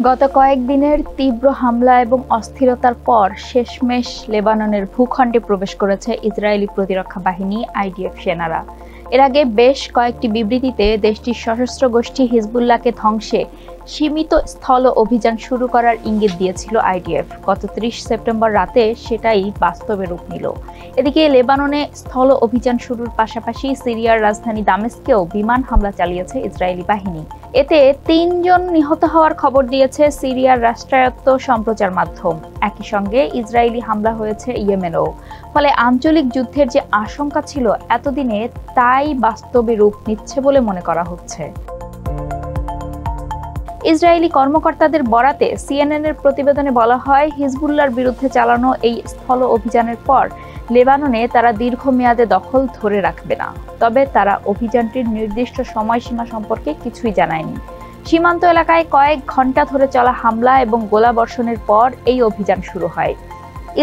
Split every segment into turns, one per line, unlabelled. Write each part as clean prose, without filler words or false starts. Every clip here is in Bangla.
গত কয়েকদিনের তীব্র হামলা এবং অস্থিরতার পর শেষমেশ লেবাননের ভূখণ্ডে প্রবেশ করেছে ইসরায়েলি প্রতিরক্ষা বাহিনী আইডিএফ সেনারা। এর আগে বেশ কয়েকটি বিবৃতিতে দেশটির সশস্ত্র গোষ্ঠী হিজবুল্লাহকে ধ্বংসে সীমিত স্থল অভিযান শুরু করার ইঙ্গিত দিয়েছিল আইডিএফ। গত 30 সেপ্টেম্বর রাতে সেটাই বাস্তবে রূপ নিল। এদিকে লেবাননে স্থল অভিযান শুরুর পাশাপাশি সিরিয়ার রাজধানী দামেস্কেও বিমান হামলা চালিয়েছে ইসরায়েলি বাহিনী। এতে 3 জন নিহত হওয়ার খবর দিয়েছে সিরিয়ার রাষ্ট্রায়ত্ত সম্প্রচার মাধ্যম। একই সঙ্গে ইসরায়েলি হামলা হয়েছে ইয়েমেনেও। ফলে আঞ্চলিক যুদ্ধের যে আশঙ্কা ছিল এতদিনে তাই বাস্তবে রূপ নিচ্ছে বলে মনে করা হচ্ছে। ইসরায়েলি কর্মকর্তাদের বরাতে সিএনএন-এর প্রতিবেদনে বলা হয়, হিজবুল্লাহর বিরুদ্ধে চালানো এই স্থল অভিযানের পর লেবাননে তারা দীর্ঘমেয়াদে দখল ধরে রাখবে না। তবে তারা অভিযানটির নির্দিষ্ট সময়সীমা সম্পর্কে কিছুই জানায়নি। সীমান্ত এলাকায় কয়েক ঘন্টা ধরে চলা হামলা এবং গোলাবর্ষণের পর এই অভিযান শুরু হয়।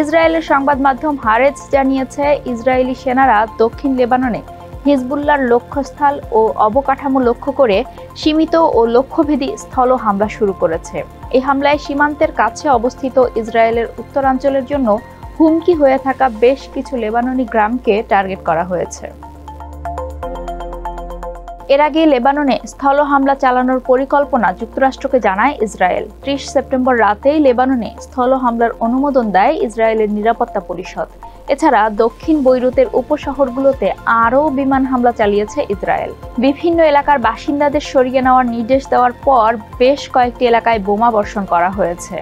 ইসরায়েলের সংবাদ মাধ্যম হারেজ জানিয়েছে, ইসরায়েলি সেনারা দক্ষিণ লেবাননে হিজবুল্লাহর লক্ষ্যস্থল ও অবকাঠামো লক্ষ্য করে সীমিত ও লক্ষ্যভেদী স্থল হামলা শুরু করেছে। এই হামলায় সীমান্তের কাছে অবস্থিত ইসরায়েলের উত্তরাঞ্চলের জন্য হুমকি হয়ে থাকা বেশ কিছু লেবাননি গ্রামকে টার্গেট করা হয়েছে। এর আগে লেবাননে স্থল হামলা চালানোর পরিকল্পনা যুক্তরাষ্ট্রকে জানায় ইসরায়েল। 30 সেপ্টেম্বর রাতেই লেবাননে স্থল হামলার অনুমোদন দেয় ইসরায়েলের নিরাপত্তা পরিষদ। এছাড়া দক্ষিণ বৈরুতের উপশহরগুলোতে আরও বিমান হামলা চালিয়েছে ইসরায়েল। বিভিন্ন এলাকার বাসিন্দাদের সরিয়ে নেওয়ার নির্দেশ দেওয়ার পর বেশ কয়েকটি এলাকায় বোমা বর্ষণ করা হয়েছে।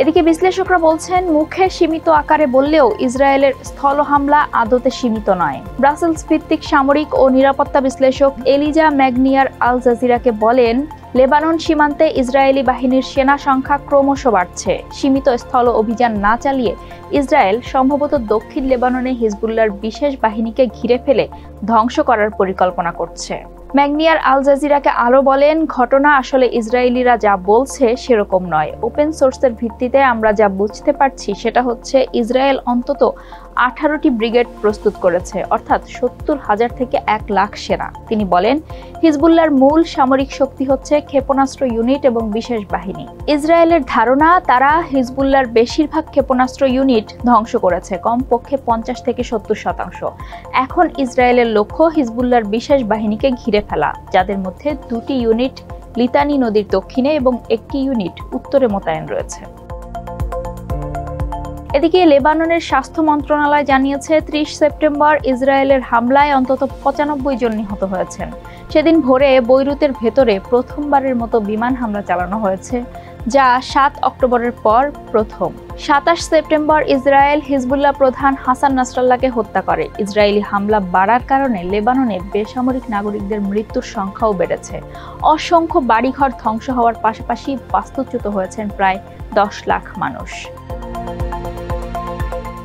এদিকে বিশ্লেষকরা বলছেন, মুখে সীমিত আকারে বললেও ইসরায়েলের স্থল হামলা আদতে সীমিত নয়। ব্রাসেলস ভিত্তিক সামরিক ও নিরাপত্তা বিশ্লেষক এলিজা ম্যাগনিয়ার আল জাজিরাকে বলেন, লেবানন সীমান্তে ইসরায়েলি বাহিনীর সেনা সংখ্যা ক্রমশ বাড়ছে। সীমিত স্থল অভিযান না চালিয়ে ইসরায়েল সম্ভবত দক্ষিণ লেবাননে হিজবুল্লাহর বিশেষ বাহিনীকে ঘিরে ফেলে ধ্বংস করার পরিকল্পনা করছে। ম্যাগনিয়ার আল জাজিরাকে আরও বলেন, ঘটনা আসলে ইসরায়েলিরা যা বলছে সেরকম নয়। ওপেন সোর্সের ভিত্তিতে আমরা যা বুঝতে পারছি সেটা হচ্ছে, ইসরায়েল অন্তত 18টি ব্রিগেড প্রস্তুত করেছে, অর্থাৎ 70,000 থেকে 1 লাখ সেনা। তিনি বলেন, হিজবুল্লাহর মূল সামরিক শক্তি হচ্ছে ক্ষেপণাস্ত্র ইউনিট এবং বিশেষ বাহিনী। ইসরায়েলের ধারণা, তারা হিজবুল্লাহর বেশিরভাগ ক্ষেপণাস্ত্র ইউনিট ধ্বংস করেছে, কমপক্ষে 50 থেকে 70%। এখন ইসরায়েলের লক্ষ্য হিজবুল্লাহর বিশেষ বাহিনীকে ঘিরে ফেলা, যাদের মধ্যে 2টি ইউনিট লিতানি নদীর দক্ষিণে এবং 1টি ইউনিট উত্তরে মোতায়েন রয়েছে। এদিকে লেবাননের স্বাস্থ্য মন্ত্রণালয় জানিয়েছে, 30 সেপ্টেম্বর ইসরায়েলের হামলায় অন্তত 95 জন নিহত হয়েছেন। সেদিন ভোরে বৈরুতের ভেতরে প্রথমবারের মতো বিমান হামলা চালানো হয়েছে, যা 7 অক্টোবরের পর প্রথম। 27 সেপ্টেম্বর ইসরায়েল হিজবুল্লাহ প্রধান হাসান নাসরাল্লাহকে হত্যা করে। ইসরায়েলি হামলা বাড়ার কারণে লেবাননে বেসামরিক নাগরিকদের মৃত্যুর সংখ্যাও বেড়েছে। অসংখ্য বাড়িঘর ধ্বংস হওয়ার পাশাপাশি বাস্তুচ্যুত হয়েছেন প্রায় 10 লাখ মানুষ।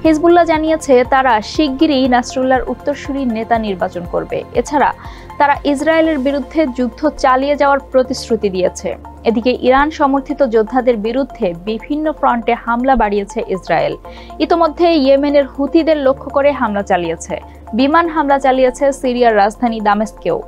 হিজবুল্লাহ জানিয়েছে, তারা শিগগিরই নাসরুল্লাহর উত্তরসূরি নেতা নির্বাচন করবে। এছাড়া তারা ইসরায়েলের বিরুদ্ধে যুদ্ধ চালিয়ে যাওয়ার প্রতিশ্রুতি দিয়েছে। এদিকে ইরান সমর্থিত যোদ্ধাদের বিরুদ্ধে বিভিন্ন ফ্রন্টে হামলা বাড়িয়েছে ইসরায়েল। ইতোমধ্যে ইয়েমেনের হুতিদের লক্ষ্য করে হামলা চালিয়েছে। বিমান হামলা চালিয়েছে সিরিয়ার রাজধানী দামেস্কেও।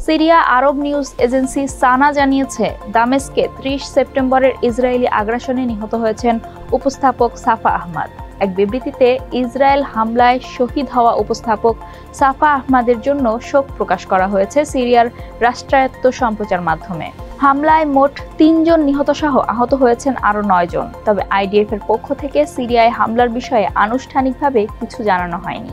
সিরিয়া আরব নিউজ এজেন্সি সানা জানিয়েছে, দামেস্কে 30 সেপ্টেম্বরের ইসরায়েলি আগ্রাসনে নিহত হয়েছেন উপস্থাপক সাফা আহমদ। এক বিবৃতিতে ইসরায়েল হামলায় শহীদ হওয়া উপস্থাপক সাফা আহমদের জন্য শোক প্রকাশ করা হয়েছে সিরিয়ার রাষ্ট্রায়ত্ত সম্প্রচার মাধ্যমে। হামলায় মোট 3 জন নিহত সহ আহত হয়েছেন আরও 9 জন। তবে আইডিএফ এর পক্ষ থেকে সিরিয়ায় হামলার বিষয়ে আনুষ্ঠানিকভাবে কিছু জানানো হয়নি।